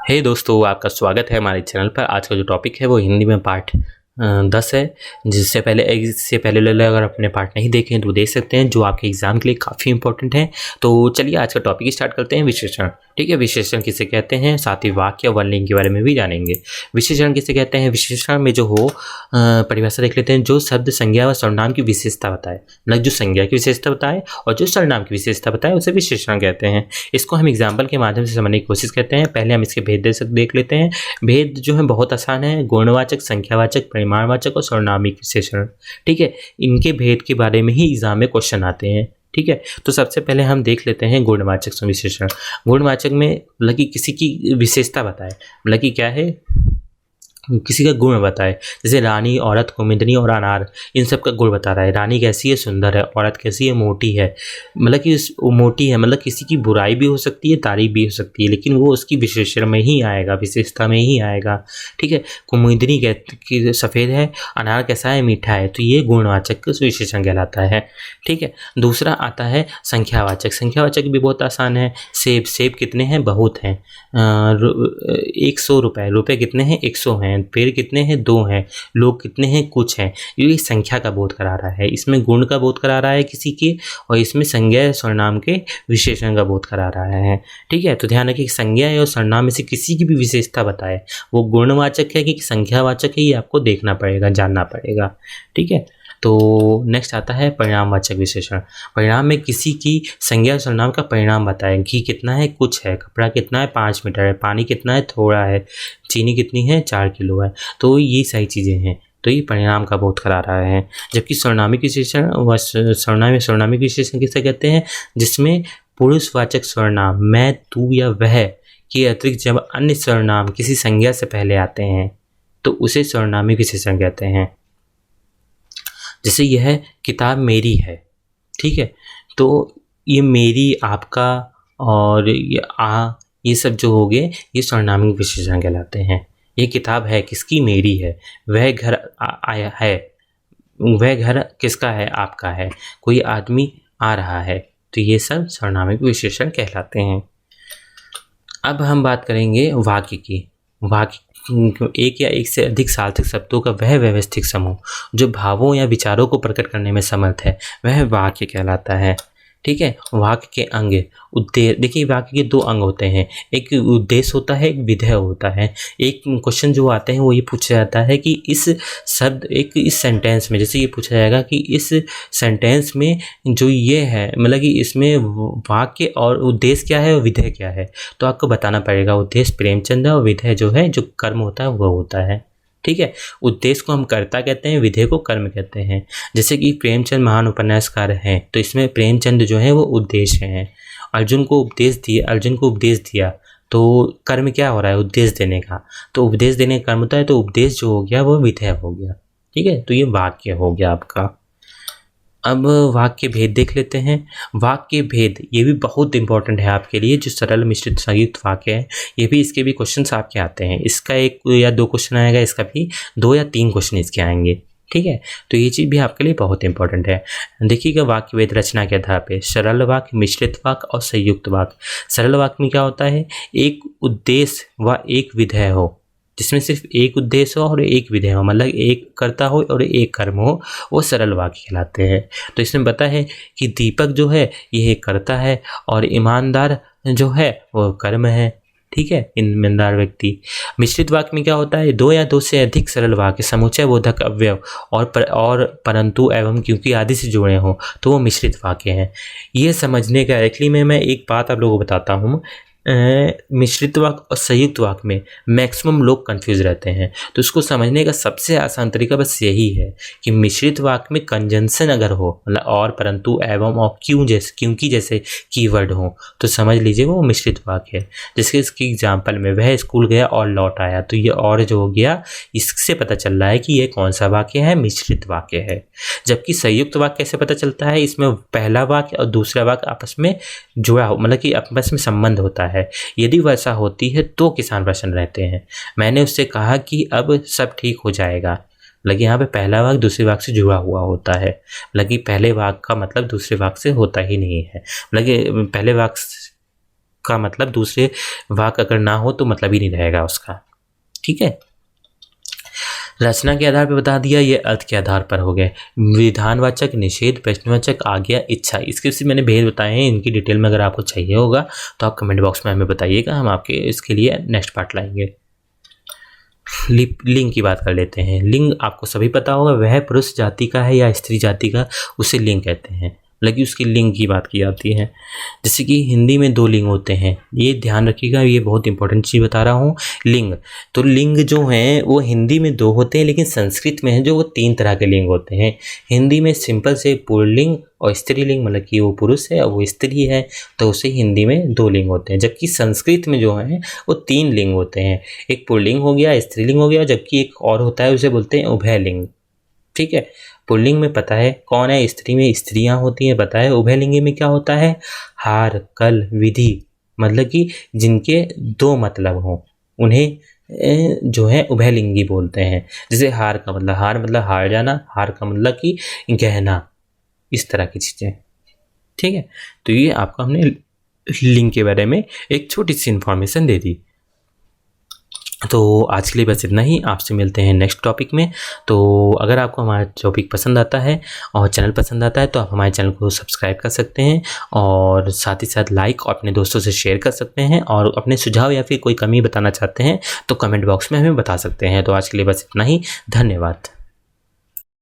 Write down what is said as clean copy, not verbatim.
हे दोस्तों, आपका स्वागत है हमारे चैनल पर। आज का जो टॉपिक है वो हिंदी में पार्ट 10 है। इससे पहले अगर अपने पार्ट नहीं देखे हैं तो देख सकते हैं, जो आपके एग्जाम के लिए काफ़ी इंपॉर्टेंट है। तो चलिए आज का टॉपिक स्टार्ट करते हैं। विशेषण, ठीक है। विशेषण किसे कहते हैं, साथ ही वाक्य व लिंग के बारे में भी जानेंगे। विशेषण किसे कहते हैं, विशेषण में जो हो परिभाषा देख लेते हैं। जो शब्द संज्ञा व सर्वनाम की विशेषता बताए, मतलब जो संज्ञा की विशेषता बताए और जो सर्वनाम की विशेषता बताए, उसे विशेषण कहते हैं। इसको हम एग्जाम्पल के माध्यम से समझने की कोशिश करते हैं। पहले हम इसके भेद देख लेते हैं। भेद जो है बहुत आसान है, गुणवाचक, संख्यावाचक, परिमाणवाचक और सर्वनामिक विशेषण, ठीक है। इनके भेद के बारे में ही एग्जाम में क्वेश्चन आते हैं, ठीक है। तो सबसे पहले हम देख लेते हैं गुणवाचक विशेषण। गुणवाचक में मतलब कि किसी की विशेषता बताए, मतलब कि क्या है, किसी का गुण बताए। जैसे रानी, औरत, कुमुदिनी और अनार, इन सब का गुण बता रहा है। रानी कैसी है, सुंदर है। औरत कैसी है, मोटी है। मतलब कि मोटी है, मतलब किसी की बुराई भी हो सकती है, तारीफ भी हो सकती है, लेकिन वो उसकी विशेषण में ही आएगा, विशेषता में ही आएगा, ठीक है। कुमुदिनी की सफ़ेद है, अनार कैसा है, मीठा है। तो ये गुणवाचक विशेषण कहलाता है, ठीक है। दूसरा आता है संख्यावाचक। संख्यावाचक भी बहुत आसान है। सेब कितने हैं, बहुत हैं। 100 रुपये, रुपये कितने हैं, 100 हैं। पेड़ कितने हैं, 2 हैं। लोग कितने हैं, कुछ हैं। ये संख्या का बोध करा रहा है, इसमें गुण का बोध करा रहा है किसी के, और इसमें संज्ञा सर्वनाम के विशेषण का बोध करा रहा है, ठीक है। तो ध्यान रखिए, संज्ञा और सर्वनाम में से किसी की भी विशेषता बताए, वो गुणवाचक है कि संख्यावाचक है, ये आपको देखना पड़ेगा, जानना पड़ेगा, ठीक है। तो नेक्स्ट आता है परिणामवाचक विशेषण। परिणाम में किसी की संज्ञा और सर्वनाम का परिणाम बताएं। घी कितना है, कुछ है। कपड़ा कितना है, 5 मीटर है। पानी कितना है, थोड़ा है। चीनी कितनी है, 4 किलो है। तो ये सही चीज़ें हैं, तो ये परिणाम का बोध करा रहा है। जबकि सर्वनामिक विशेषण व सर्वनामिक विशेषण किसे कहते हैं, जिसमें पुरुषवाचक सर्वनाम मैं, तू या वह के अतिरिक्त जब अन्य सर्वनाम किसी संज्ञा से पहले आते हैं तो उसे सर्वनामिक विशेषण कहते हैं। जैसे यह किताब मेरी है, ठीक है। तो ये मेरी, आपका और ये सब जो हो गए, ये सर्वनामिक विशेषण कहलाते हैं। ये किताब है किसकी, मेरी है। वह घर आया है, वह घर किसका है, आपका है। कोई आदमी आ रहा है, तो ये सब सर्वनामिक विशेषण कहलाते हैं। अब हम बात करेंगे वाक्य की। वाक्य एक या एक से अधिक सार्थक शब्दों का वह व्यवस्थित समूह जो भावों या विचारों को प्रकट करने में समर्थ है, वह वाक्य कहलाता है, ठीक है। वाक्य के अंग, उद्देश्य, देखिए वाक्य के 2 अंग होते हैं, एक उद्देश्य होता है, एक विधेय होता है। एक क्वेश्चन जो आते हैं वो ये पूछा जाता है कि इस शब्द, इस सेंटेंस में, जैसे ये पूछा जाएगा कि इस सेंटेंस में जो ये है, मतलब कि इसमें वाक्य और उद्देश्य क्या है और विधेय क्या है, तो आपको बताना पड़ेगा। उद्देश्य प्रेमचंद है और विधेय जो है, जो कर्म होता है वो होता है, ठीक है। उद्देश्य को हम कर्ता कहते हैं, विधेय को कर्म कहते हैं। जैसे कि प्रेमचंद महान उपन्यासकार हैं, तो इसमें प्रेमचंद जो है वो उद्देश्य हैं। अर्जुन को उपदेश दिया, तो कर्म क्या हो रहा है, उपदेश देने का। तो उपदेश देने का कर्म होता है, तो उपदेश जो हो गया वो विधेय हो गया, ठीक है। तो ये वाक्य हो गया आपका। अब वाक्य भेद देख लेते हैं। वाक्य भेद ये भी बहुत इंपॉर्टेंट है आपके लिए। जो सरल मिश्रित संयुक्त वाक्य है, ये भी, इसके भी क्वेश्चंस आपके आते हैं। इसका 1 या 2 क्वेश्चन आएगा, इसका भी 2 या 3 क्वेश्चन इसके आएंगे, ठीक है। तो ये चीज़ भी आपके लिए बहुत इंपॉर्टेंट है। देखिएगा वाक्य भेद रचना के आधार पे सरल वाक्य, मिश्रित वाक्य और संयुक्त वाक्य। सरल वाक्य में क्या होता है, एक उद्देश्य व एक विधेय हो, जिसमें सिर्फ एक उद्देश्य हो और एक विधेय हो, मतलब एक कर्ता हो और एक कर्म हो, वो सरल वाक्य कहलाते हैं। तो इसमें पता है कि दीपक जो है ये एक कर्ता है और ईमानदार जो है वो कर्म है, ठीक है, ईमानदार व्यक्ति। मिश्रित वाक्य में क्या होता है, 2 या 2 से अधिक सरल वाक्य समुच्चय बोधक अवयव और परंतु एवं क्योंकि आदि से जुड़े हों तो वो मिश्रित वाक्य हैं। ये समझने का एक्चुअली में मैं एक बात आप लोगों को बताता हूँ। मिश्रित वाक्य और संयुक्त वाक्य में मैक्सिमम लोग कंफ्यूज रहते हैं, तो उसको समझने का सबसे आसान तरीका बस यही है कि मिश्रित वाक्य में कंजंक्शन अगर हो, मतलब और, परंतु, एवं और क्योंकि जैसे कीवर्ड हो, तो समझ लीजिए वो मिश्रित वाक्य है। जैसे इसकी एग्जाम्पल में वह स्कूल गया और लौट आया, तो ये और जो हो गया, इससे पता चल रहा है कि ये कौन सा वाक्य है, मिश्रित वाक्य है। जबकि संयुक्त वाक्य कैसे पता चलता है, इसमें पहला वाक्य और दूसरा वाक्य आपस में जुड़ा हो, मतलब कि आपस में संबंध होता है। यदि वैसा होती है तो किसान प्रसन्न रहते हैं। मैंने उससे कहा कि अब सब ठीक हो जाएगा, लगे यहाँ पे पहला वाक्य दूसरे वाक्य से जुड़ा हुआ होता है, लगे पहले वाक्य का मतलब दूसरे वाक्य से होता ही नहीं है, लगे पहले वाक्य का मतलब दूसरे वाक अगर ना हो तो मतलब ही नहीं रहेगा उसका। ठीक है, रचना के आधार पर बता दिया, ये अर्थ के आधार पर हो गए। विधानवाचक, निषेध, प्रश्नवाचक, आज्ञा, इच्छा, इसके सिर्फ मैंने भेद बताए हैं। इनकी डिटेल में अगर आपको चाहिए होगा तो आप कमेंट बॉक्स में हमें बताइएगा, हम आपके इसके लिए नेक्स्ट पार्ट लाएंगे। लिंग की बात कर लेते हैं। लिंग आपको सभी पता होगा, वह पुरुष जाति का है या स्त्री जाति का, उसे लिंग कहते हैं। लगी उसकी लिंग की बात की जाती है। जैसे कि हिंदी में 2 लिंग होते हैं, ये ध्यान रखिएगा, ये बहुत इंपॉर्टेंट चीज़ बता रहा हूँ। लिंग, तो लिंग जो हैं वो हिंदी में 2 होते हैं, लेकिन संस्कृत में है जो वो 3 तरह के लिंग होते हैं। हिंदी में सिंपल से पुल्लिंग और स्त्रीलिंग, मतलब कि वो पुरुष है और वो स्त्री है, तो उसे हिंदी में 2 लिंग होते हैं। जबकि संस्कृत में जो है वो 3 लिंग होते हैं, एक पुल्लिंग हो गया, स्त्रीलिंग हो गया, जबकि एक और होता है उसे बोलते हैं उभयलिंग। ठीक है, पुल्लिंग में पता है कौन है, स्त्री में स्त्रियां होती हैं पता है। उभयलिंगी में क्या होता है, हार, कल, विधि, मतलब कि जिनके 2 मतलब हों उन्हें जो है उभयलिंगी बोलते हैं। जैसे हार मतलब हार जाना, हार का मतलब कि गहना, इस तरह की चीज़ें। ठीक है, तो ये आपको हमने लिंग के बारे में एक छोटी सी इन्फॉर्मेशन दे दी। तो आज के लिए बस इतना ही, आपसे मिलते हैं नेक्स्ट टॉपिक में। तो अगर आपको हमारा टॉपिक पसंद आता है और चैनल पसंद आता है तो आप हमारे चैनल को सब्सक्राइब कर सकते हैं और साथ ही साथ लाइक और अपने दोस्तों से शेयर कर सकते हैं, और अपने सुझाव या फिर कोई कमी बताना चाहते हैं तो कमेंट बॉक्स में हमें बता सकते हैं। तो आज के लिए बस इतना ही, धन्यवाद।